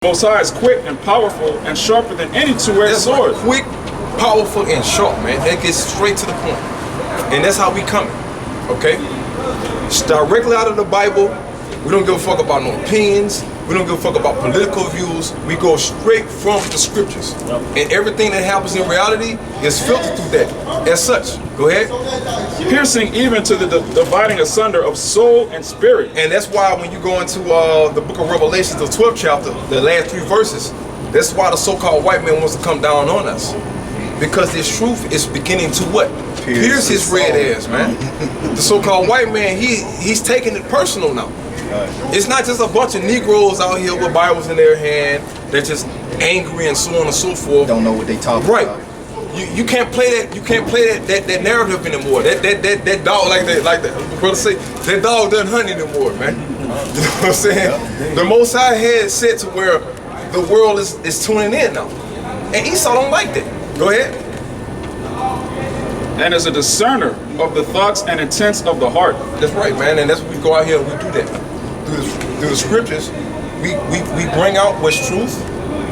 Most High is quick and powerful and sharper than any two-edged sword. Quick, powerful, and sharp, man. That gets straight to the point. And that's how we coming, okay? It's directly out of the Bible. We don't give a fuck about no opinions. We don't give a fuck about political views. We go straight from the scriptures. And everything that happens in reality is filtered through that. As such, go ahead. Piercing even to the dividing asunder of soul and spirit. And that's why when you go into the book of Revelation, the 12th chapter, the last 3 verses, that's why the so-called white man wants to come down on us. Because this truth is beginning to what? Pierce his red ass, man. The so-called white man, he's taking it personal now. It's not just a bunch of Negroes out here with Bibles in their hand. They're just angry and so on and so forth. Don't know what they talking right. about. You can't play that. You can't play that narrative anymore. That dog, like the brother say, that dog doesn't hunt anymore, man. You know what I'm saying? The Most High had said to where the world is tuning in now, and Esau don't like that. Go ahead. And as a discerner of the thoughts and intents of the heart. That's right, man. And that's what we go out here and we do that. Through the scriptures, we bring out what's truth.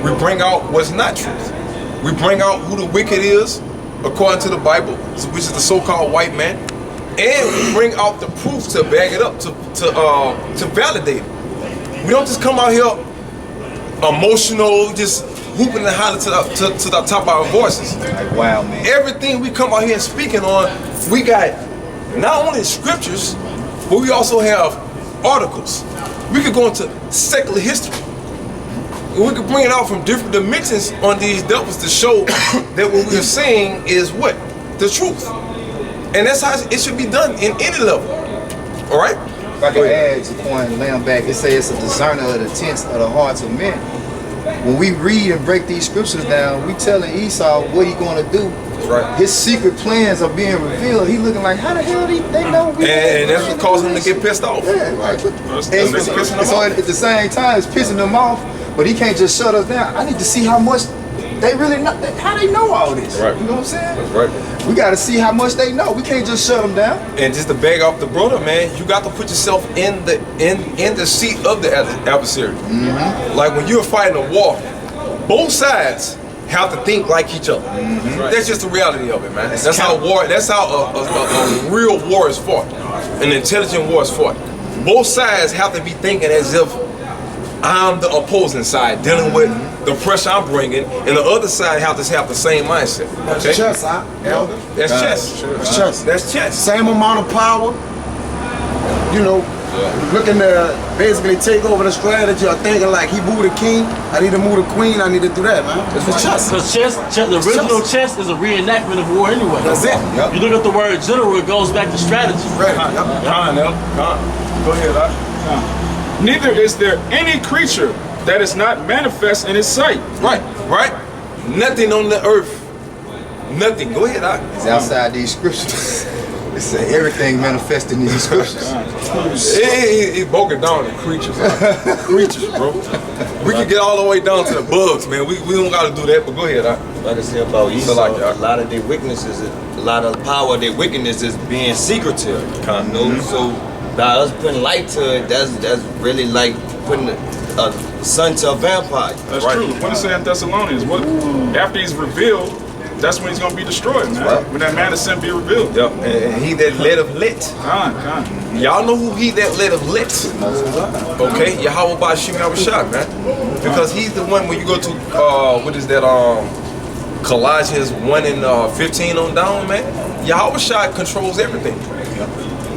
We bring out what's not truth. We bring out who the wicked is, according to the Bible, which is the so-called white man. And we bring out the proof to back it up, to validate it. We don't just come out here emotional, just whooping and hollering to the top of our voices. Like, wow, man. Everything we come out here and speaking on, we got not only scriptures, but we also have articles. We could go into secular history. We could bring it out from different dimensions on these devils to show that what we're saying is what? The truth. And that's how it should be done in any level. All right? If I can add to point Lamb back, it says it's a discerner of the intents of the hearts of men. When we read and break these scriptures down, we telling Esau what he going to do. Right. His secret plans are being revealed. He looking like, how the hell they know? And that's what causing him to get pissed off. Yeah, right. So at the same time, it's pissing them off, but he can't just shut us down. I need to see how much they really know, how they know all this. Right. You know what I'm saying? That's right. We got to see how much they know. We can't just shut them down. And just to beg off the brother, man, you got to put yourself in the seat of the adversary. Like when you're fighting a war, both sides have to think like each other. That's just the reality of it, man. That's how a real war is fought. An intelligent war is fought. Both sides have to be thinking as if I'm the opposing side, dealing with the pressure I'm bringing, and the other side have to have the same mindset. Okay? That's chess, huh? That's chess. That's chess. That's chess. Same amount of power. You know, looking to basically take over the strategy or thinking like he moved the king, I need to move the queen, I need to do that, man. It's chess. Because the original chess is a reenactment of war anyway. That's it. Yep. You look at the word general, it goes back to strategy. Right. Go ahead, Neither is there any creature that is not manifest in his sight. Right. Nothing on the earth. Nothing. Go ahead, It's outside these scriptures. It say everything manifested in these scriptures. He broke it down to creatures. Creatures, bro. We can get all the way down to the bugs, man. We don't got to do that, but go ahead. Like I said about Esau, like a lot of their weaknesses, a lot of the power of their wickedness is being secretive. You know? So by us putting light to it, that's really like putting a sun to a vampire. That's true. What it say in Thessalonians? After he's revealed, that's when he's going to be destroyed, man. Right. When that man is sent be revealed. Yep. And he that led of lit. Y'all know who he that led of lit? Okay, Yahweh Bashim Yahushua, man. Because he's the one when you go to what is that Colossians 1 and 15 on down, man. Yahushua controls everything.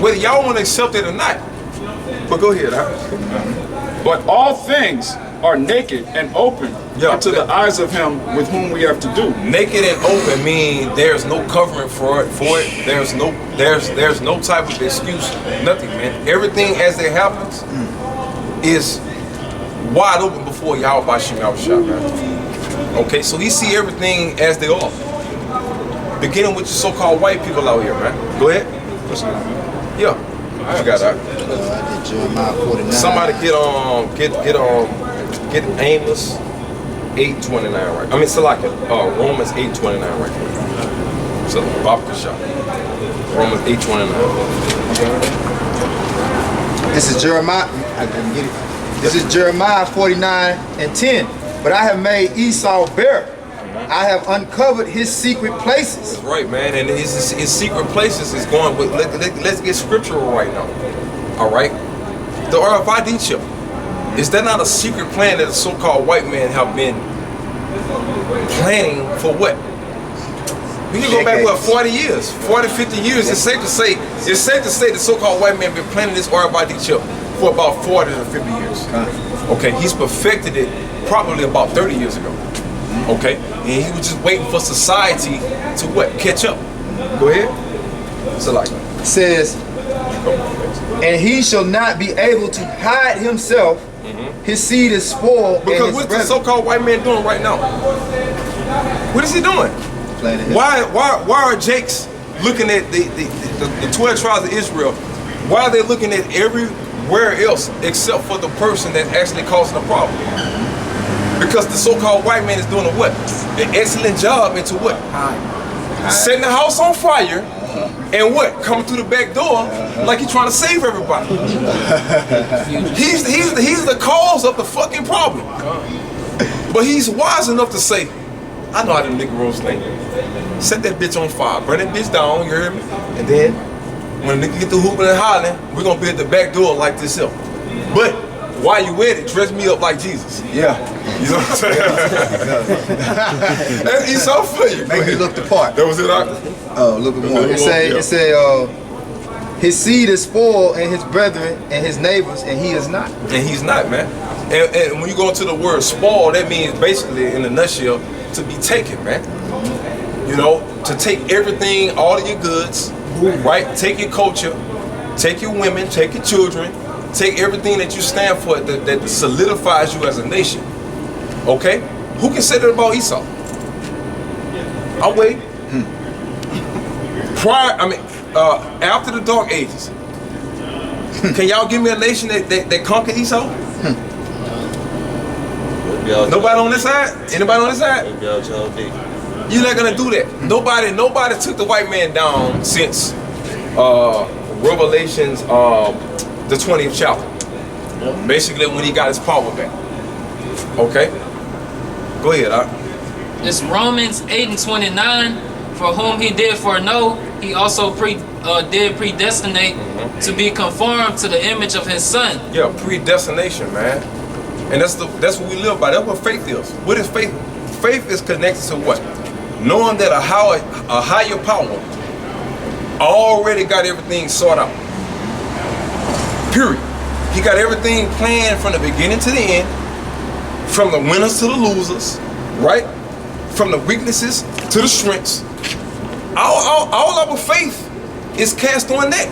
Whether y'all want to accept it or not. But go ahead, But all things are naked and open unto the eyes of him with whom we have to do. Naked and open mean there's no covering for it. There's no type of excuse. Nothing, man. Everything as it happens is wide open before Yahweh Bashim Yahushua, man. Okay, so he see everything as they are. Beginning with the so-called white people out here, man. Go ahead. Yeah. What you got, Jeremiah 49. Somebody get Amos 8:29 right. I mean Salakia, Romans 8:29 right here. So Bob Kashah. Romans 8:29. This is Jeremiah. I can get it. This is Jeremiah 49:10. But I have made Esau bare. I have uncovered his secret places. That's right, man. And his secret places is going with, let's get scriptural right now. All right? The RFID chip. Is that not a secret plan that the so-called white men have been planning for what? We can go back, what, 40 years, 40, 50 years. It's safe to say the so-called white man been planning this RFID chip for about 40 to 50 years. Okay, he's perfected it probably about 30 years ago. Okay, and he was just waiting for society to what? Catch up. Go ahead. So like It says, and he shall not be able to hide himself. His seed is spoiled. Because what's the so-called white man doing right now? What is he doing? Why are Jakes looking at the 12 tribes of Israel? Why are they looking at everywhere else except for the person that's actually causing the problem? Because the so-called white man is doing a what? An excellent job into what? Setting the house on fire and what? Coming through the back door like he's trying to save everybody. He's the cause of the fucking problem. But he's wise enough to say, I know how to Negroes think. Set that bitch on fire, burn that bitch down, you hear me? And then when the nigga get the hooping and hollering, we're gonna be at the back door like this up. But while you at it, dress me up like Jesus. Yeah. You know what I'm saying? That's Esau for you. Make me look the part. That was it. Oh, a little bit more. It say, his seed is spoiled, and his brethren and his neighbors, and he is not. And he's not, man. And when you go into the word spoil, that means basically, in a nutshell, to be taken, man. You know, to take everything, all of your goods, right? Take your culture, take your women, take your children, take everything that you stand for that solidifies you as a nation. Okay? Who can say that about Esau? I'll wait. After the Dark Ages, can y'all give me a nation that conquered Esau? Nobody on this side? Anybody on this side? You're not gonna do that. Nobody took the white man down since Revelations, the 20th chapter. Basically, when he got his power back. Okay? Go ahead, It's Romans 8:29. For whom he did foreknow, he also did predestinate to be conformed to the image of his son. Yeah, predestination, man. And that's what we live by. That's what faith is. What is faith? Faith is connected to what? Knowing that a higher power already got everything sorted out. Period. He got everything planned from the beginning to the end, from the winners to the losers, right? From the weaknesses to the strengths. All our faith is cast on that.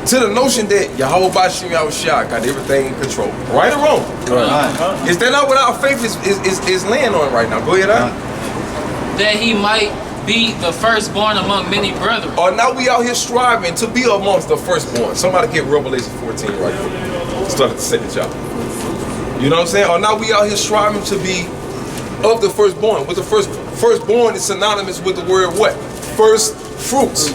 To the notion that Yahweh Bashim Yahushua got everything in control. Right or wrong? Is that not what our faith is laying on right now? Go ahead, That he might be the firstborn among many brethren. Or now we out here striving to be amongst the firstborn. Somebody get Revelation 14 right quick. Start at the second chapter. You know what I'm saying? Or now we out here striving to be of the firstborn. With the firstborn is synonymous with the word what? First fruits.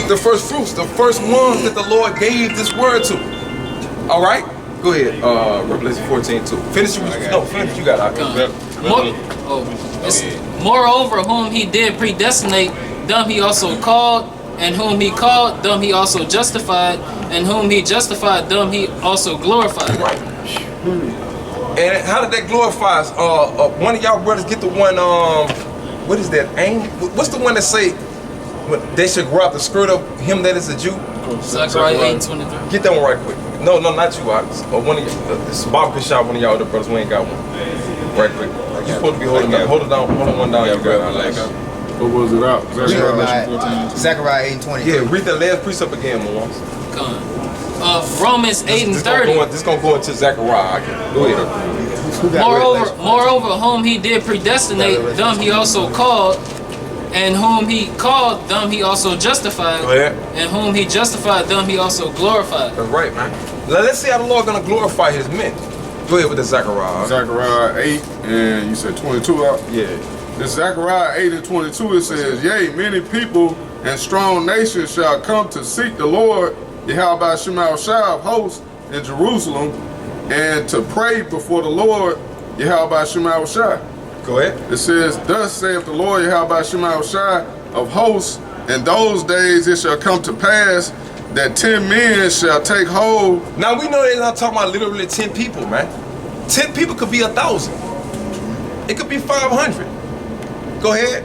The first fruits, the first ones that the Lord gave this word to. All right? Go ahead, Revelation 14:2. Finish what you got. Moreover, whom he did predestinate, them he also called, and whom he called, them he also justified, and whom he justified, them he also glorified. Right. And how did that glorify us? One of y'all brothers get the one, what is that? What's the one that say they should grab the skirt of him that is a Jew? Zechariah 8:23. Get that one right quick. No, not you, Ox. Or one of y'all. This Bob can shot one of y'all other brothers. We ain't got one. Right quick. You're supposed to be holding down. Hold one down. You got it. What was it out? Zechariah 8:20. Yeah, read the last precept again, Moans. Romans 8:30. This gonna go into Zechariah. Go ahead. Moreover, whom he did predestinate, them he also called, and whom he called, them he also justified, and whom he justified, them he also glorified. That's right, man. Now let's see how the Lord gonna glorify his men. Go ahead with the Zechariah. Zechariah 8 and you said 22 out? Yeah. The Zechariah 8 and 22 it says, yea, many people and strong nations shall come to seek the Lord, Yahweh Shema Shah of hosts, in Jerusalem and to pray before the Lord, Yahweh Shema Shai. Go ahead. It says, thus saith the Lord Yahweh Shema Shai of hosts, in those days it shall come to pass that 10 men shall take hold. Now we know they're not talking about literally 10 people, man. 10 people could be 1,000. It could be 500. Go ahead.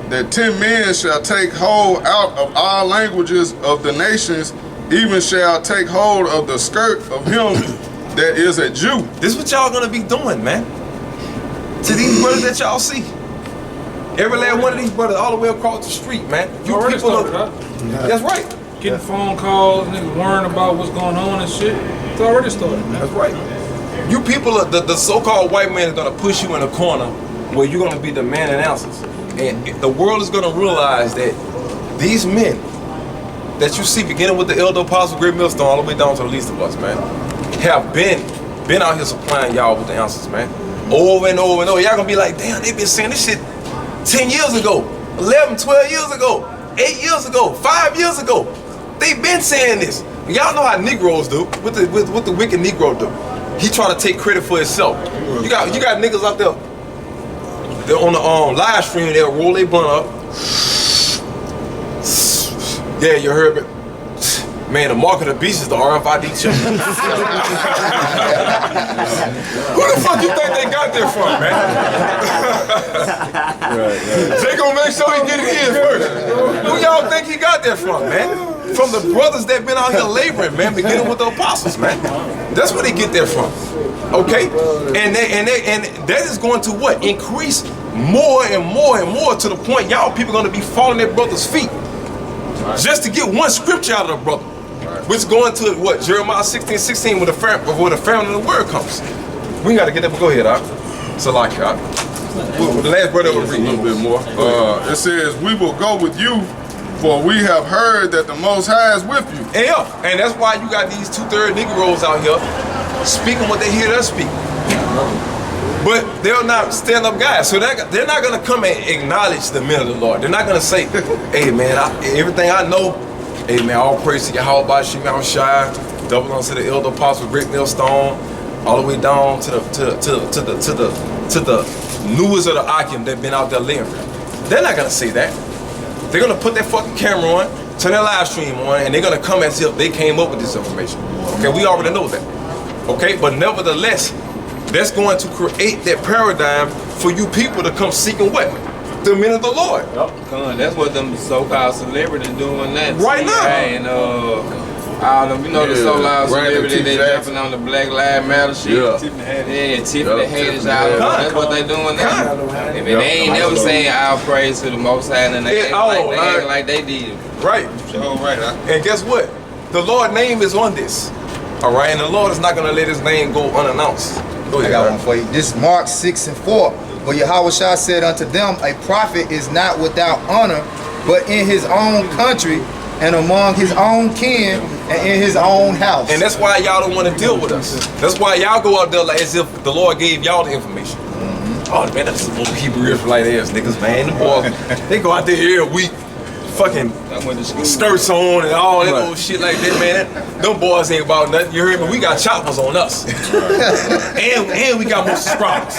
That 10 men shall take hold out of all languages of the nations, even shall take hold of the skirt of him that is a Jew. This is what y'all gonna be doing, man. To these brothers that y'all see. Every last one of these brothers all the way across the street, man. You people are, that's right. Getting phone calls, niggas worrying about what's going on and shit. It's already started, man. That's right. You people, are, the so-called white man is gonna push you in a corner where you're gonna be the man and answers. And the world is gonna realize that these men that you see, beginning with the elder apostle, great millstone, all the way down to the least of us, man, have been out here supplying y'all with the answers, man. Over and over and over. Y'all gonna be like, damn, they been saying this shit 10 years ago, 11, 12 years ago, 8 years ago, 5 years ago. They've been saying this. Y'all know how Negroes do, what the wicked Negro do. He try to take credit for himself. You got niggas out there, they're on the live stream, they'll roll their blunt up. Yeah, you heard it. Man, the mark of the beast is the RFID chip. Who the fuck you think they got that from, man? They gonna make sure he get it in first. Who y'all think he got that from, man? From the brothers that been out here laboring, man, beginning with the apostles, man. That's where they get that from. Okay? And that is going to what? Increase more and more and more to the point y'all people gonna be falling at brothers' feet. Just to get one scripture out of the brother. Which going to what? Jeremiah 16:16 where the famine of the word comes. We gotta get that, but go ahead, So like, the last brother will read a little bit more. It says, we will go with you, for we have heard that the Most High is with you. Yeah, and that's why you got these 2/3 Negroes out here speaking what they hear us speak. But they're not stand-up guys, so they're not gonna come and acknowledge the men of the Lord. They're not gonna say, hey man, everything I know, hey man, all praise to Yahweh Shema Shai, double unto the elder apostle, great millstone, all the way down to the newest of the Akim that been out there living. They're not gonna say that. They're gonna put that fucking camera on, turn their live stream on, and they're gonna come as if they came up with this information. Okay, we already know that. Okay, but nevertheless, that's going to create that paradigm for you people to come seeking what? The men of the Lord. Yep. That's what them so-called celebrities doing that. Right now. And all them, you know, the so-called celebrities, they jumping on the Black Lives Matter shit. Tiffany Haddish, that's what they doing now. If they ain't never saying our praise to the Most High, and they act like they did. Right. Sure, right. And guess what? The Lord's name is on this. All right, and the Lord is not going to let his name go unannounced. Go ahead, I got one for you. This is Mark 6:4. But Yahweh Shai said unto them, a prophet is not without honor, but in his own country, and among his own kin, and in his own house. And that's why y'all don't want to deal with us. That's why y'all go out there like as if the Lord gave y'all the information. Oh man, that's some little Hebrew Israelite ass niggas, man. The boys, they go out there every week, fucking skirts on and all that old shit like that, man. Them boys ain't about nothing. You heard me? We got choppers on us, and we got more subscribers.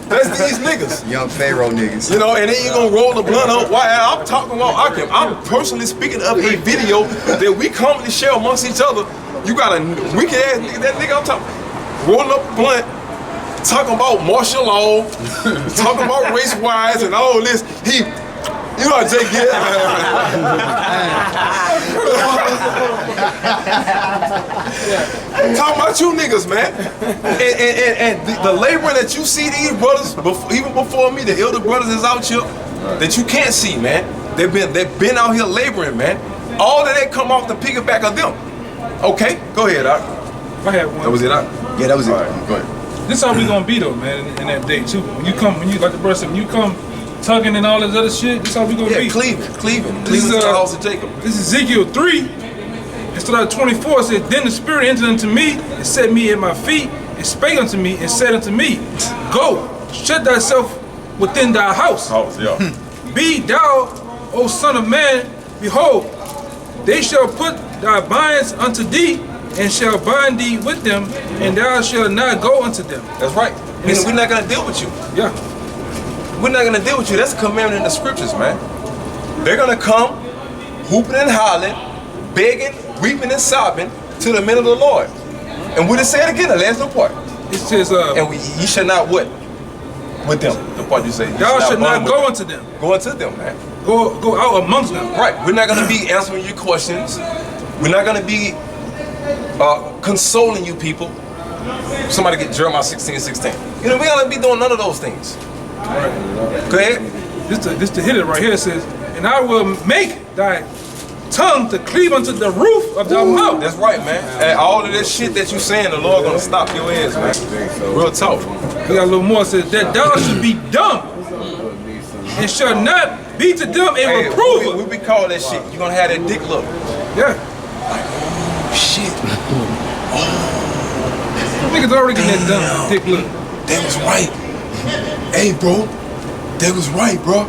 That's these niggas, young Pharaoh niggas. You know, and then you gonna roll the blunt up. Why? I'm talking about I'm personally speaking of a video that we commonly share amongst each other. You got a wicked ass nigga. That nigga I'm talking, rolling up a blunt, talking about martial law, talking about race wise and all this. You know how Jay get it? Talking about you niggas, man. And the laboring that you see these brothers, even before me, the elder brothers is out here, that you can't see, man. They've been out here laboring, man. All of that come off the piggyback of them. Okay, go ahead, Doc. I had one. That was it, Doc? Yeah, that was it. All right, go ahead. This is how we gonna be though, man, in that day too. When you like the brother said, when you come tugging and all this other shit, this is how we gonna be. Cleveland to the house of Jacob. This is Ezekiel 3. It started at 24. It said, then the Spirit entered unto me and set me at my feet and spake unto me and said unto me, go, shut thyself within thy house. Be thou, O son of man, behold, they shall put thou bindest unto thee, and shall bind thee with them, and thou shalt not go unto them. That's right. And we're not gonna deal with you. Yeah. We're not gonna deal with you. That's a commandment in the scriptures, man. They're gonna come, whooping and hollering, begging, weeping and sobbing to the men of the Lord. And we'll just say it again, the last little part. It says, and ye shall not what? With them. The part you say. Thou shalt not go unto them. Go unto them, man. Go out amongst them. Right. We're not gonna be answering your questions. We're not gonna be consoling you people. Somebody get Jeremiah 16:16. You know, we gotta be doing none of those things. Right. Go ahead. This to hit it right here. It says, and I will make thy tongue to cleave unto the roof of thy mouth. That's right, man. And all of this shit that you saying, the Lord gonna stop your ass, man. Real talk. We got a little more. It says that thou should be dumb and shall not be to them a reprover. We call that shit. You gonna have that dick look. Yeah. Like, oh shit. Niggas already getting that dumb dick look. That was right. Hey, bro. That was right, bro.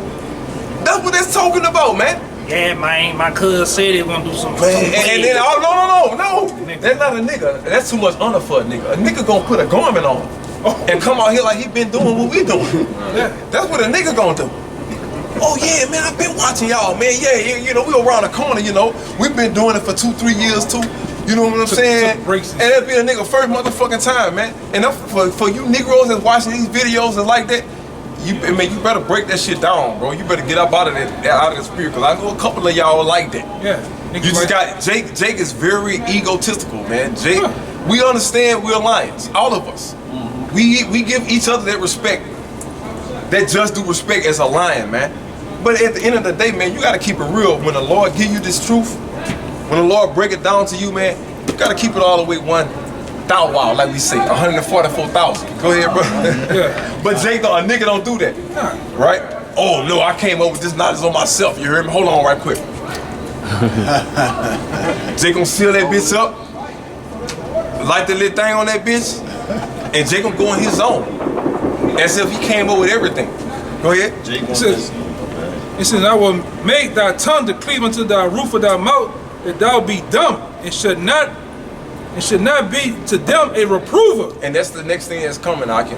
That's what that's talking about, man. Yeah, man. My cousin said he gonna do something. And then, oh, no. That's not a nigga. That's too much honor for a nigga. A nigga gonna put a garment on and come out here like he been doing what we doing. Yeah. That's what a nigga gonna do. Oh yeah, man, I've been watching y'all, man. Yeah, you know, we around the corner, you know. We've been doing it for 2-3 years too. You know what I'm saying? And that'd be a nigga first motherfucking time, man. And for you Negroes that's watching these videos and like that, you better break that shit down, bro. You better get up out of that, out of the spirit, cause I know a couple of y'all like that. Yeah. You just got Jake. Jake is very egotistical, man. Jake, we understand we're lions, all of us. We give each other that respect, that just due respect as a lion, man. But at the end of the day, man, you gotta keep it real. When the Lord give you this truth, when the Lord break it down to you, man, you gotta keep it all the way 1,000, like we say, 144,000. Go ahead, bro. Yeah. But Jake, a nigga don't do that, right? Oh no, I came up with this knowledge on myself. You heard me? Hold on, right quick. Jake gonna seal that bitch up, light the little thing on that bitch, and Jake gonna go in his zone, as if he came up with everything. Go ahead. Jake it says, I will make thy tongue to cleave unto thy roof of thy mouth, that thou be dumb, and should not be to them a reprover. And that's the next thing that's coming, Akin.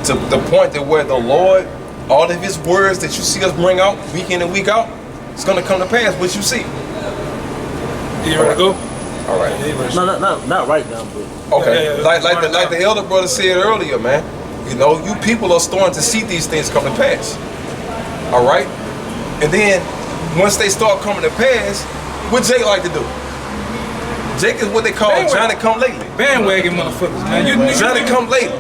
To the point that where the Lord, all of his words that you see us bring out week in and week out, it's gonna come to pass what you see. You ready to go? All right. No, not right now, but okay. Like the elder brother said earlier, man. You know, you people are starting to see these things come to pass. All right. And then once they start coming to pass, what Jake like to do? Jake is what they call Johnny come lately. Bandwagon motherfuckers, man. Johnny come lately.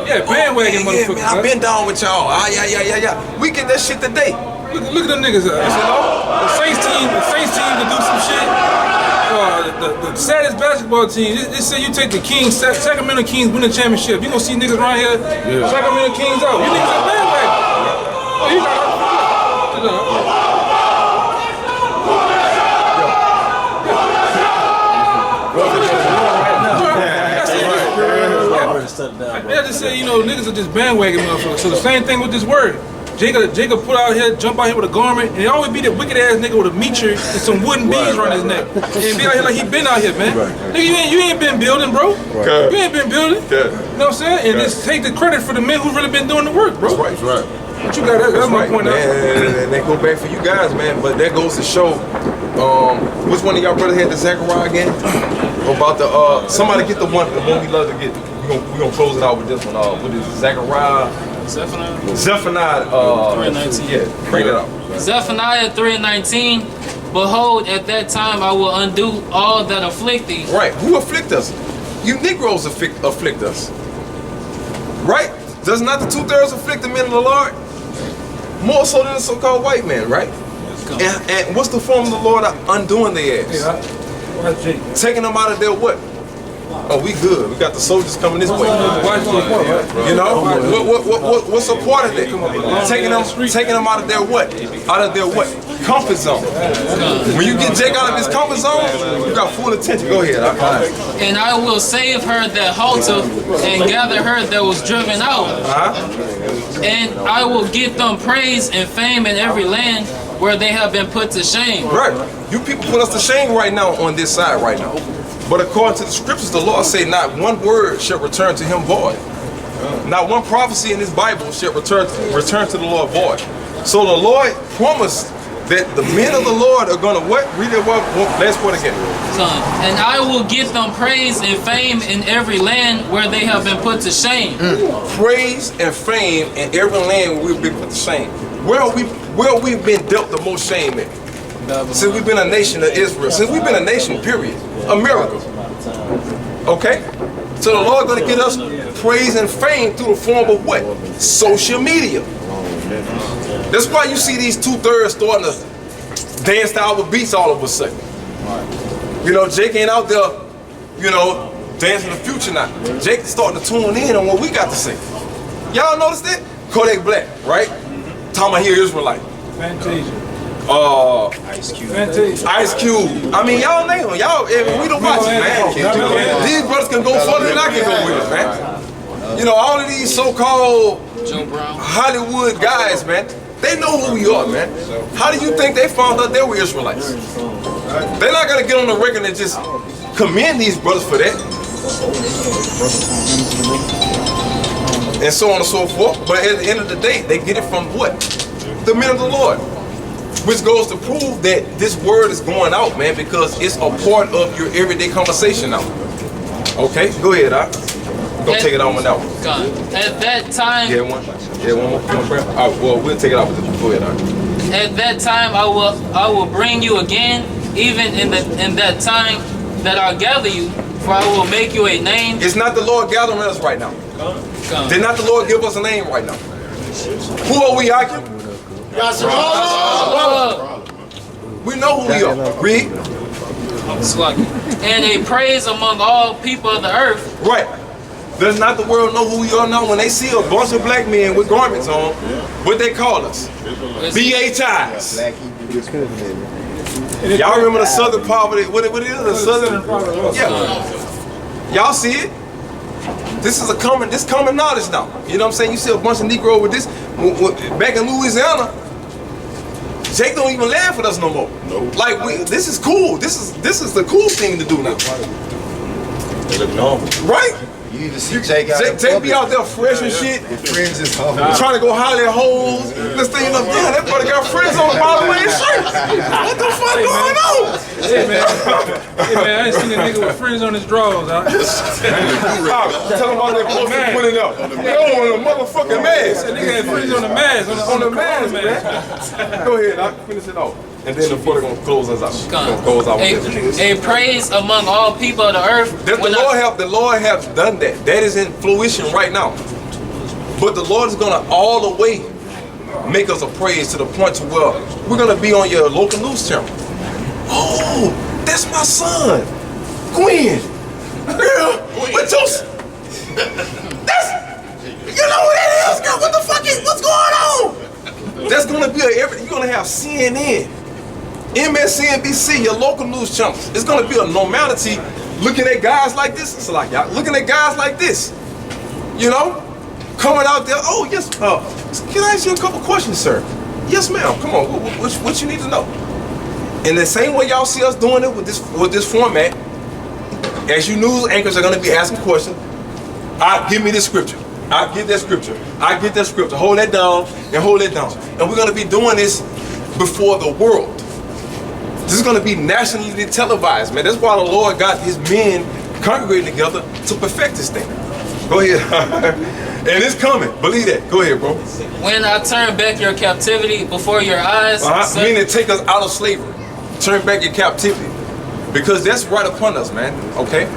Yeah, bandwagon motherfuckers. Man, I've been down with y'all. Yeah. We get that shit today. Look at them niggas out. The Saints team to do some shit. The saddest basketball team. They say you take the Kings, Sacramento Kings win the championship. You gonna see niggas around here. Yeah. Sacramento Kings out. You niggas are bandwagon. Oh, you got. I just say, you know, niggas are just bandwagon motherfuckers. So the same thing with this word. Jacob put out here, jump out here with a garment, and it always be that wicked ass nigga with a meter and some wooden beads around his neck. And be out here like he been out here, man. Nigga, you ain't been building, bro. You ain't been building. You know what I'm saying? And just take the credit for the men who really been doing the work, bro. That's right. But you got that's my point out. And they go back for you guys, man. But that goes to show, which one of y'all brothers had the Zechariah again? About the somebody get the one we love to get. We gonna close it out with this one. What is it? Zephaniah 3:19. Yeah, bring it up. Zephaniah 3:19. Behold, at that time I will undo all that afflict thee. Right. Who afflict us? You Negroes afflict us. Right? Does not the 2/3 afflict the men of the Lord? More so than the so-called white man, right? And what's the form of the Lord undoing their ass? Taking them out of their what? Oh, we good. We got the soldiers coming this way. You know, what's a part of that? Taking them out of their what? Out of their what? Comfort zone. When you get Jake out of his comfort zone, you got full attention. Go ahead. And I will save her that halted and gather her that was driven out. And I will give them praise and fame in every land where they have been put to shame. Right. You people put us to shame right now on this side right now. But according to the scriptures, the Lord say not one word shall return to him void. Not one prophecy in this Bible shall return to the Lord void. So the Lord promised that the men of the Lord are going to what? Read it last part again. And I will give them praise and fame in every land where they have been put to shame. Praise and fame in every land where we've been put to shame. Where we've been dealt the most shame at? Since we've been a nation of Israel. Since we've been a nation, period. America. Okay? So the Lord going to get us praise and fame through the form of what? Social media. That's why you see these 2/3 starting to dance to our beats all of a sudden. You know, Jake ain't out there, you know, dancing the future now. Jake's starting to tune in on what we got to say. Y'all notice that? Kodak Black, right? Talking about here Israelite. Fantasia. Ice Cube. I mean, y'all name them. Y'all, we don't watch it, man. These brothers can go further than I can go with it, man. You know, all of these so-called Hollywood guys, man, they know who we are, man. How do you think they found out they were Israelites? They're not gonna get on the record and just commend these brothers for that. And so on and so forth. But at the end of the day, they get it from what? The men of the Lord. Which goes to prove that this word is going out, man, because it's a part of your everyday conversation now. Okay, go ahead, Go take it on with that one. At that time, one more. Well, we'll take it off with this. Go ahead, At that time, I will bring you again, even in that time that I'll gather you, for I will make you a name. It's not the Lord gathering us right now. Did not the Lord give us a name right now? Who are we, Akim? We know who we are. Read. And a praise among all people of the earth. Right. Does not the world know who we are now? When they see a bunch of black men with garments on, what they call us? BHIs. Y'all remember the Southern poverty? What it is? The Southern poverty. Yeah. Y'all see it? This is common knowledge now. You know what I'm saying? You see a bunch of Negro with this. Back in Louisiana, Jake don't even laugh at us no more. Like this is cool. This is the cool thing to do now. They look normal. Right? You even see Jake out Jake be out there fresh and shit. Friends is trying to go holler at hoes. This thing up there, that brother got friends on the bottom of his shirt. What the fuck going on? Hey man, I ain't seen a nigga with friends on his drawers. Tell him about that post and put it up. They on a motherfucking mask. That nigga had friends on the mask, on the mask, man. Go ahead, I'll finish it off. And then the footer gonna close us out. A praise among all people of the earth. The Lord have done that. That is in fruition right now. But the Lord is gonna all the way make us a praise to the point to where we're gonna be on your local news channel. Oh, that's my son, Gwen. Girl, what that's, you know what that is, girl? What the fuck what's going on? That's gonna be you're gonna have CNN, MSNBC, your local news channels. It's gonna be a normality looking at guys like this. It's like y'all looking at guys like this. You know? Coming out there, oh yes, can I ask you a couple questions, sir? Yes, ma'am. Come on, what you need to know? In the same way y'all see us doing it with this format, as you news anchors are gonna be asking questions, give me this scripture. I get that scripture. I get that scripture. Hold that down and hold it down. And we're gonna be doing this before the world. This is gonna be nationally televised, man. That's why the Lord got his men congregating together to perfect this thing. Go ahead. And it's coming. Believe that. Go ahead, bro. When I turn back your captivity before your eyes. Meaning take us out of slavery. Turn back your captivity. Because that's right upon us, man. Okay?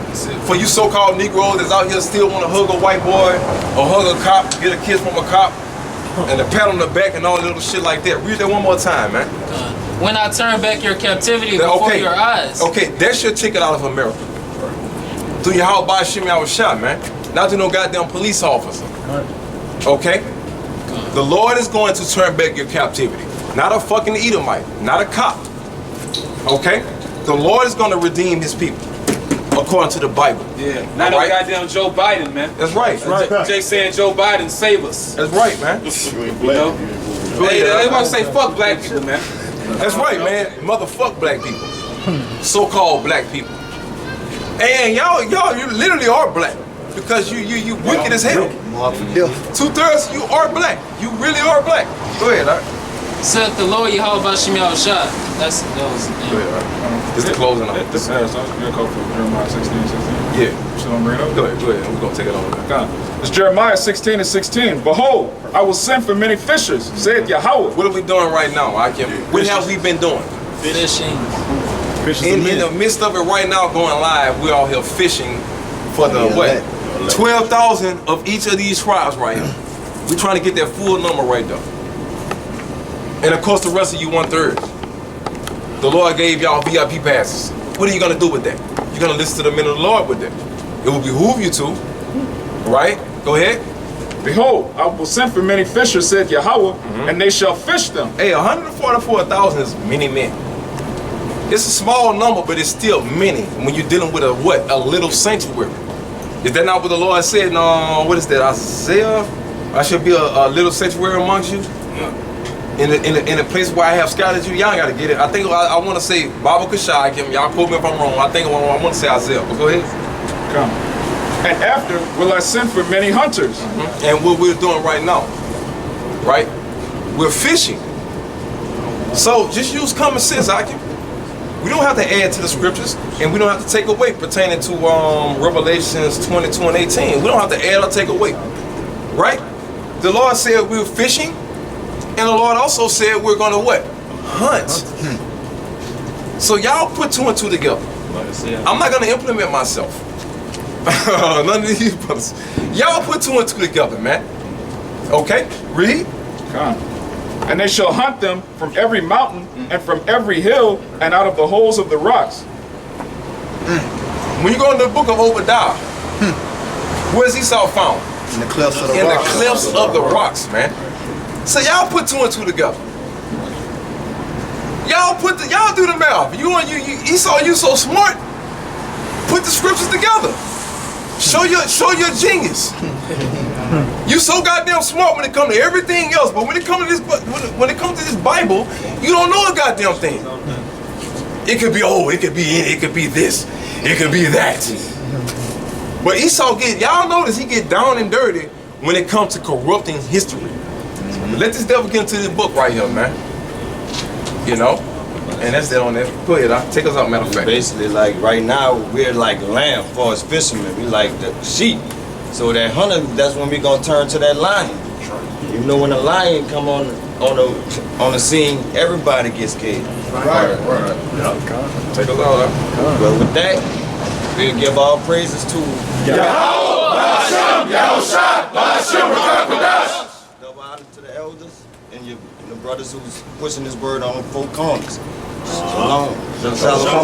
For you so-called Negroes that's out here still want to hug a white boy or hug a cop, get a kiss from a cop, and a pat on the back and all that little shit like that. Read that one more time, man. When I turn back your captivity before your eyes. Okay, that's your ticket out of America. Through your house by Shimmy, I was shot, man. Not to no goddamn police officer. Okay? The Lord is going to turn back your captivity. Not a fucking Edomite. Not a cop. Okay? The Lord is going to redeem his people. According to the Bible. Yeah. Not no goddamn Joe Biden, man. That's right. Jay saying Joe Biden save us. That's right, man. You know? Hey, they want to say fuck black people, man. That's right, man. Motherfuck black people. So-called black people. And y'all, you literally are black because you wicked as hell. 2/3 you are black. You really are black. Go ahead, all right. Said the Lord Yahweh Bashim Yahushua. That was. Go ahead, all right. It's the closing out. This has your code for Jeremiah 16:16. Yeah. Should I bring it up? Go ahead. We're gonna take it on. It's Jeremiah 16:16. Behold, I will send for many fishers, said Yahweh. What are we doing right now? What have we been doing? Fishing. In the midst of it right now, going live, we're out here fishing for the what? 12,000 of each of these tribes right here. We're trying to get that full number right there. And of course, the rest of you 1/3. The Lord gave y'all VIP passes. What are you gonna do with that? You're gonna listen to the men of the Lord with that. It will behoove you to, right? Go ahead. Behold, I will send for many fishers, said Yahweh, and they shall fish them. Hey, 144,000 is many men. It's a small number, but it's still many when you're dealing with a little sanctuary. Is that not what the Lord said? No, what is that? Isaiah? I should be a little sanctuary amongst you. In a place where I have scattered you. Y'all gotta get it. I think I want to say Bible Kashai. Y'all quote me if I'm wrong. I think I want to say Isaiah. But go ahead. Come. And after will I send for many hunters. And what we're doing right now, right? We're fishing. So just use common sense, Akim. We don't have to add to the scriptures, and we don't have to take away pertaining to Revelations 22 and 18. We don't have to add or take away, right? The Lord said we were fishing, and the Lord also said we're going to what? Hunt. So y'all put 2 and 2 together. I'm not going to implement myself. None of these brothers. Y'all put 2 and 2 together, man. Okay, read. Come. And they shall hunt them from every mountain and from every hill and out of the holes of the rocks. When you go into the book of Obadiah, where's Esau found? In the clefts of the rocks. In the clefts of the rocks, man. So y'all put 2 and 2 together. Y'all do the math. Esau, you so smart. Put the scriptures together. Show your genius. You so goddamn smart when it comes to everything else, but when it comes to this Bible, you don't know a goddamn thing. It could be it could be this, it could be that. But Esau y'all notice he get down and dirty when it comes to corrupting history. Let this devil get into this book right here, man. You know? And that's that on there. Go ahead, take us out, matter of fact. Basically, like right now, we're like lamb for us fishermen. We like the sheep. So that hunter, that's when we gonna turn to that lion. You know, when a lion come on the scene, everybody gets scared. Right. Take us out. But with that, we'll give all praises to Yahweh, Ba'ashem, Yahushua, Ba'ashem, Rakakadash. Double honor to the elders and the brothers who's pushing this word on 4 corners. Shalom. Shalom.